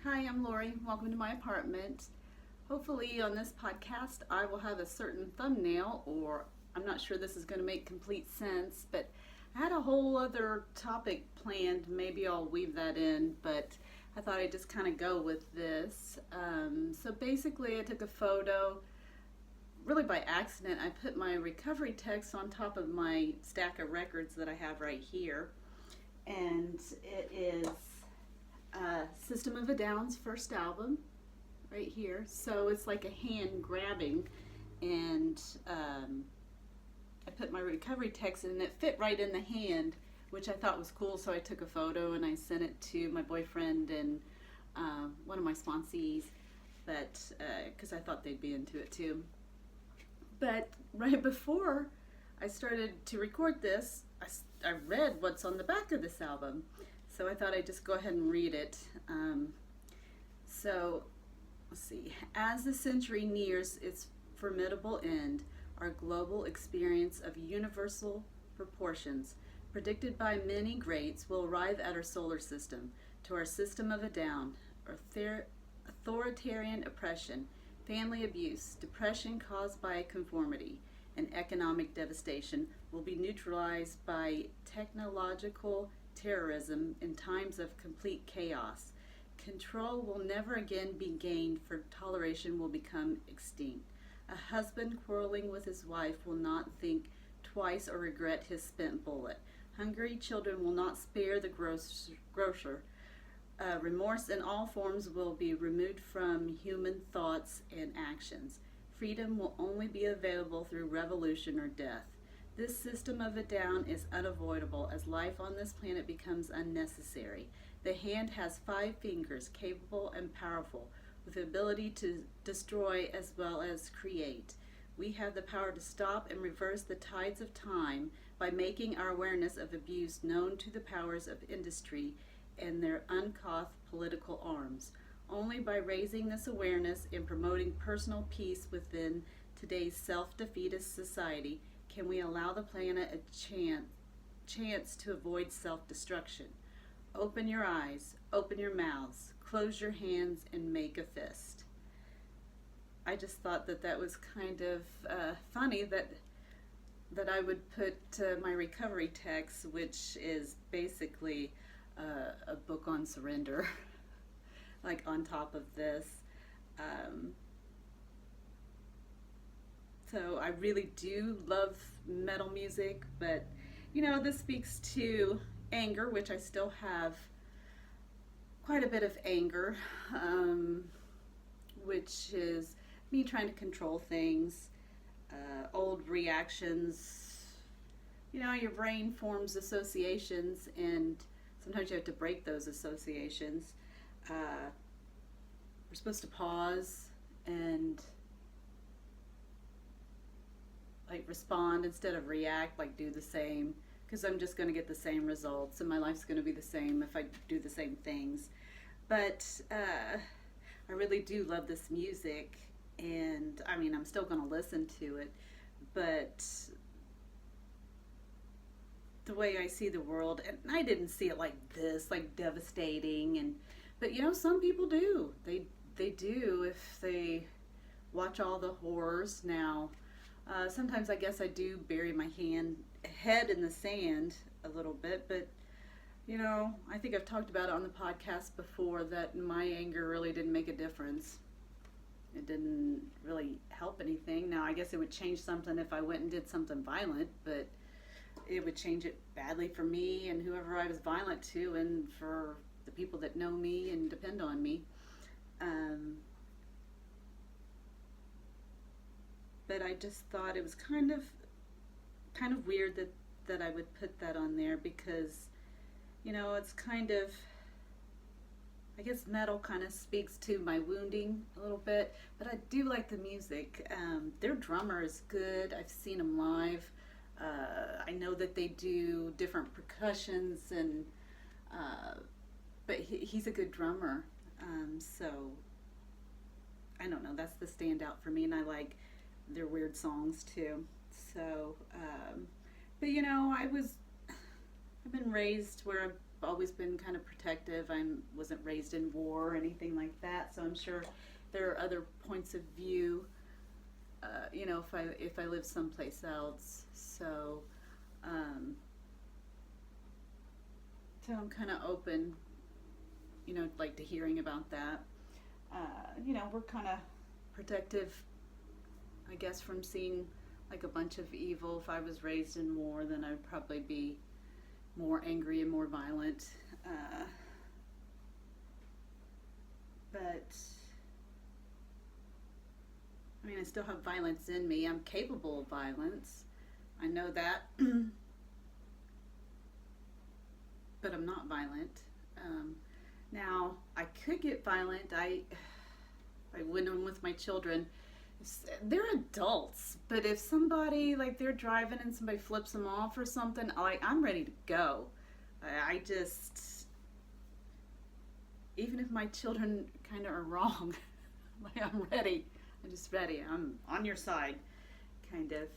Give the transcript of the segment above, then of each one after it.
Hi, I'm Lori. Welcome to my apartment. Hopefully, on this podcast, I will have a certain thumbnail, or I'm not sure this is going to make complete sense, but I had a whole other topic planned. Maybe I'll weave that in, but I thought I'd just kind of go with this. So basically, I took a photo really by accident. I put my recovery text on top of my stack of records that I have right here, and it is System of a Down's first album right here. So it's like a hand grabbing, and I put my recovery text in, and it fit right in the hand, which I thought was cool. So I took a photo and I sent it to my boyfriend and one of my sponsees, but because I thought they'd be into it too. But right before I started to record this, I read what's on the back of this album. So I thought I'd just go ahead and read it. So, let's see. As the century nears its formidable end, our global experience of universal proportions, predicted by many greats, will arrive at our solar system, to our system of a down, authoritarian oppression, family abuse, depression caused by conformity, and economic devastation will be neutralized by technological terrorism in times of complete chaos. Control will never again be gained, for toleration will become extinct. A husband quarreling with his wife will not think twice or regret his spent bullet. Hungry children will not spare the grocer. Remorse in all forms will be removed from human thoughts and actions. Freedom will only be available through revolution or death. This system of a down is unavoidable as life on this planet becomes unnecessary. The hand has 5 fingers, capable and powerful, with the ability to destroy as well as create. We have the power to stop and reverse the tides of time by making our awareness of abuse known to the powers of industry and their uncouth political arms. Only by raising this awareness and promoting personal peace within today's self-defeatist society can we allow the planet a chance to avoid self-destruction. Open your eyes, open your mouths, close your hands, and make a fist. I just thought that was kind of funny that I would put my recovery text, which is basically a book on surrender, like on top of this. So I really do love metal music, but this speaks to anger, which I still have quite a bit of anger, which is me trying to control things, old reactions. Your brain forms associations, and sometimes you have to break those associations. We're supposed to pause and like respond instead of react, like do the same, because I'm just going to get the same results and my life's going to be the same if I do the same things. But I really do love this music, and I mean, I'm still going to listen to it, but the way I see the world, and I didn't see it like this, like devastating, but some people do. They do if they watch all the horrors. Now, sometimes I guess I do bury my head in the sand a little bit, but I think I've talked about it on the podcast before that my anger really didn't make a difference. It didn't really help anything. Now, I guess it would change something if I went and did something violent, but it would change it badly for me and whoever I was violent to, and for the people that know me and depend on me. But I just thought it was kind of weird that I would put that on there, because it's kind of, I guess metal kind of speaks to my wounding a little bit, but I do like the music. Their drummer is good. I've seen him live. I know that they do different percussions, and but he's a good drummer. So I don't know. That's the standout for me, and I like their weird songs too. So, but I've been raised where always been kind of protective. I wasn't raised in war or anything like that, so I'm sure there are other points of view. If I live someplace else, um, so I'm kind of open, like to hearing about that. We're kind of protective, I guess, from seeing like a bunch of evil. If I was raised in war, then I'd probably be more angry and more violent. But I mean, I still have violence in me. I'm capable of violence. I know that. But I'm not violent. Now, I could get violent. When I'm with my children, they're adults, but if somebody, like, they're driving and somebody flips them off or something, I'm ready to go. I just, even if my children kind of are wrong, like, I'm ready. I'm just ready. I'm on your side, kind of.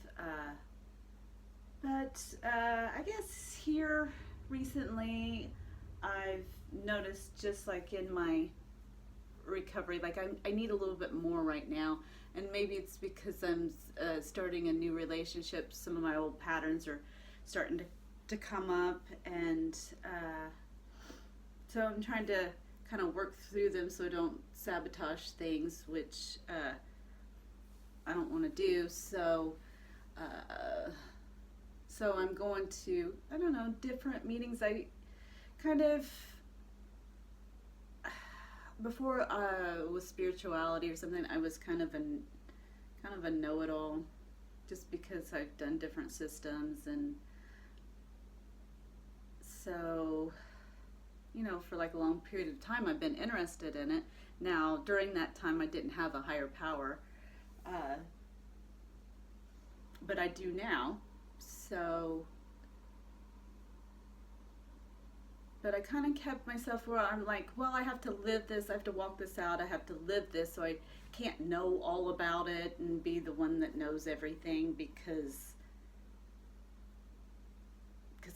But I guess here recently, I've noticed, just like in my recovery, like I need a little bit more right now, and maybe it's because I'm starting a new relationship. Some of my old patterns are starting to come up, and so I'm trying to kind of work through them so I don't sabotage things, which I don't want to do. So I'm going to, I don't know, different meetings. I kind of, before with spirituality or something, I was kind of a know-it-all, just because I've done different systems, and so for like a long period of time I've been interested in it. Now during that time I didn't have a higher power, but I do now. So, but I kind of kept myself where I'm like, well, I have to live this, I have to walk this out, I have to live this, so I can't know all about it and be the one that knows everything, because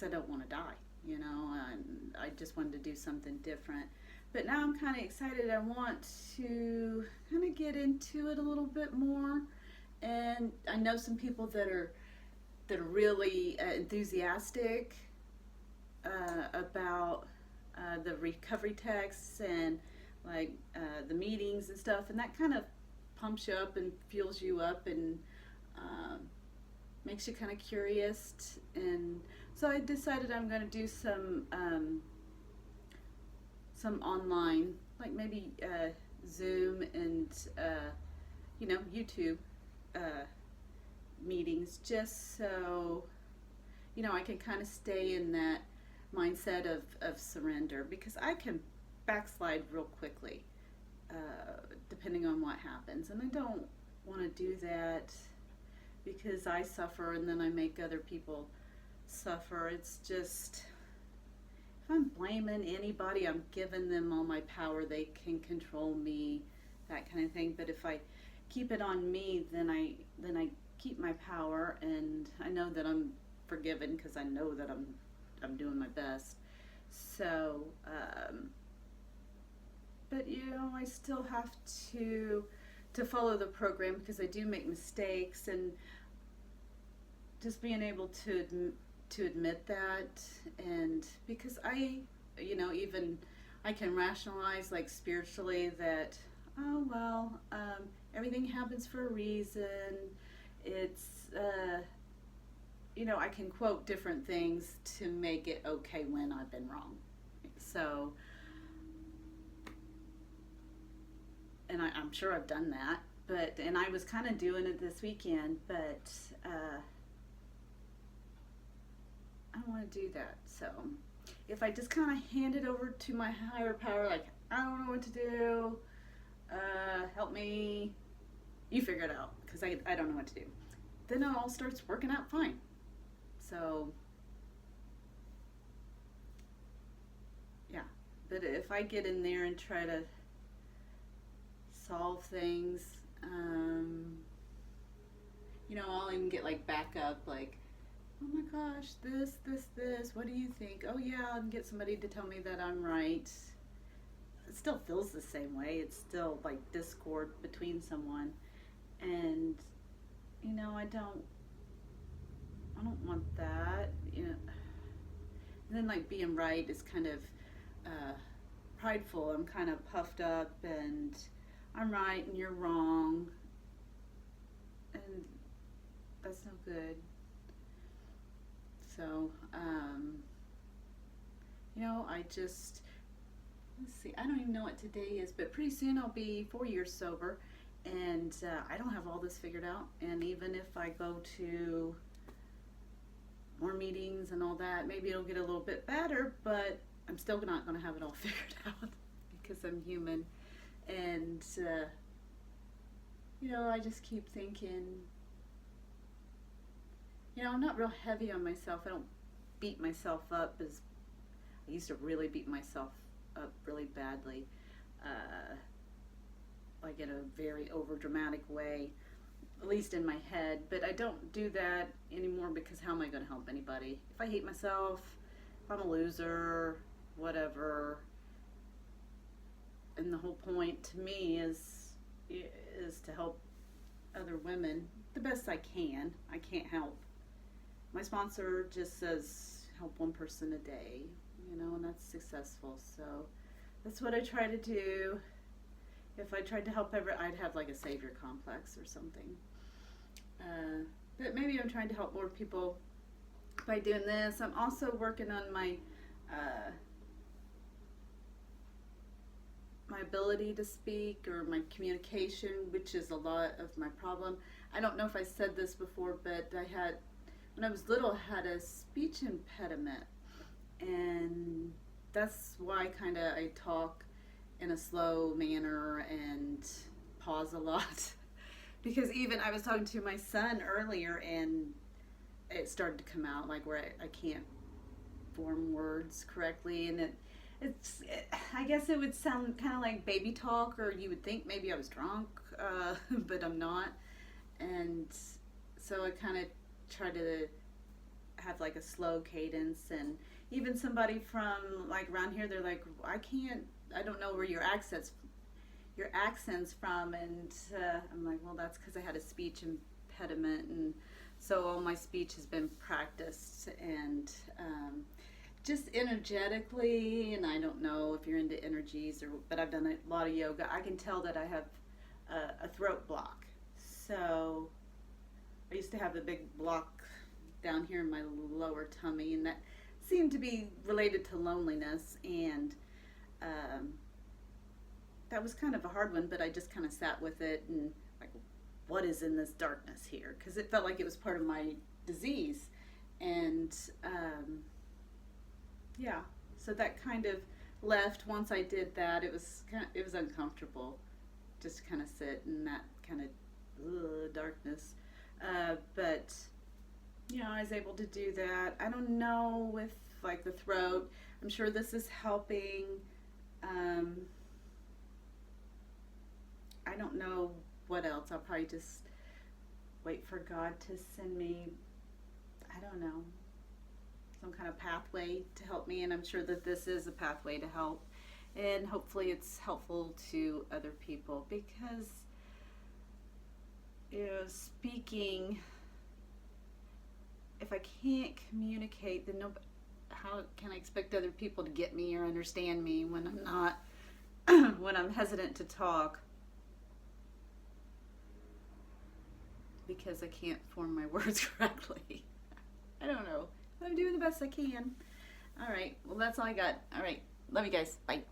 I don't want to die, and I just wanted to do something different. But now I'm kind of excited. I want to kind of get into it a little bit more, and I know some people that are really enthusiastic about the recovery texts and like the meetings and stuff, and that kind of pumps you up and fuels you up, and makes you kind of curious. And so I decided I'm going to do some online, like maybe Zoom and YouTube meetings, just so I can kind of stay in that mindset of surrender, because I can backslide real quickly depending on what happens, and I don't want to do that because I suffer and then I make other people suffer. It's just, if I'm blaming anybody, I'm giving them all my power. They can control me, that kind of thing. But if I keep it on me, then I keep my power, and I know that I'm forgiven because I know that I'm doing my best. So, but I still have to follow the program, because I do make mistakes, and just being able to admit that, and because even I can rationalize, like, spiritually, that, oh well, everything happens for a reason. It's I can quote different things to make it okay when I've been wrong. So, and I'm sure I've done that, and I was kind of doing it this weekend, but I don't want to do that. So if I just kind of hand it over to my higher power, like, I don't know what to do, help me, you figure it out, because I don't know what to do, then it all starts working out fine. So yeah, but if I get in there and try to solve things, I'll even get like backup, like oh my gosh, this, what do you think? Oh yeah, and get somebody to tell me that I'm right. It still feels the same way. It's still like discord between someone. And, I don't want that. And then like being right is kind of uh, prideful. I'm kind of puffed up and I'm right and you're wrong. And that's no good. So, I just, let's see, I don't even know what today is, but pretty soon I'll be 4 years sober. And I don't have all this figured out. And even if I go to more meetings and all that, maybe it'll get a little bit better, but I'm still not going to have it all figured out because I'm human. And, I just keep thinking, I'm not real heavy on myself. I don't beat myself up as I used to really beat myself up really badly, like in a very over dramatic way, at least in my head. But I don't do that anymore because how am I going to help anybody? If I hate myself, if I'm a loser, whatever. And the whole point to me is to help other women the best I can. I can't help. My sponsor just says help one person a day, and that's successful. So that's what I try to do. If I tried to help I'd have like a savior complex or something. But maybe I'm trying to help more people by doing this. I'm also working on my ability to speak or my communication, which is a lot of my problem. I don't know if I said this before, but when I was little, I had a speech impediment. And that's why I talk in a slow manner and pause a lot. Because even I was talking to my son earlier and it started to come out like where I can't form words correctly, and I guess it would sound kind of like baby talk, or you would think maybe I was drunk, but I'm not. And so I kind of try to have like a slow cadence. And even somebody from like around here, they're like, I don't know where your accent's from. And I'm like, well, that's because I had a speech impediment, and so all my speech has been practiced. And just energetically, and I don't know if you're into energies, but I've done a lot of yoga. I can tell that I have a throat block. So I used to have a big block down here in my lower tummy, and that seemed to be related to loneliness. And that was kind of a hard one, but I just kind of sat with it and like, what is in this darkness here? Because it felt like it was part of my disease. And yeah, so that kind of left once I did that. It was uncomfortable just to kind of sit in that kind of darkness. But I was able to do that. I don't know with like the throat. I'm sure this is helping. I don't know what else. I'll probably just wait for God to send me, I don't know, some kind of pathway to help me. And I'm sure that this is a pathway to help. And hopefully it's helpful to other people, because speaking, if I can't communicate, then how can I expect other people to get me or understand me when I'm not, when I'm hesitant to talk because I can't form my words correctly. I don't know. I'm doing the best I can. All right. Well, that's all I got. All right. Love you guys. Bye.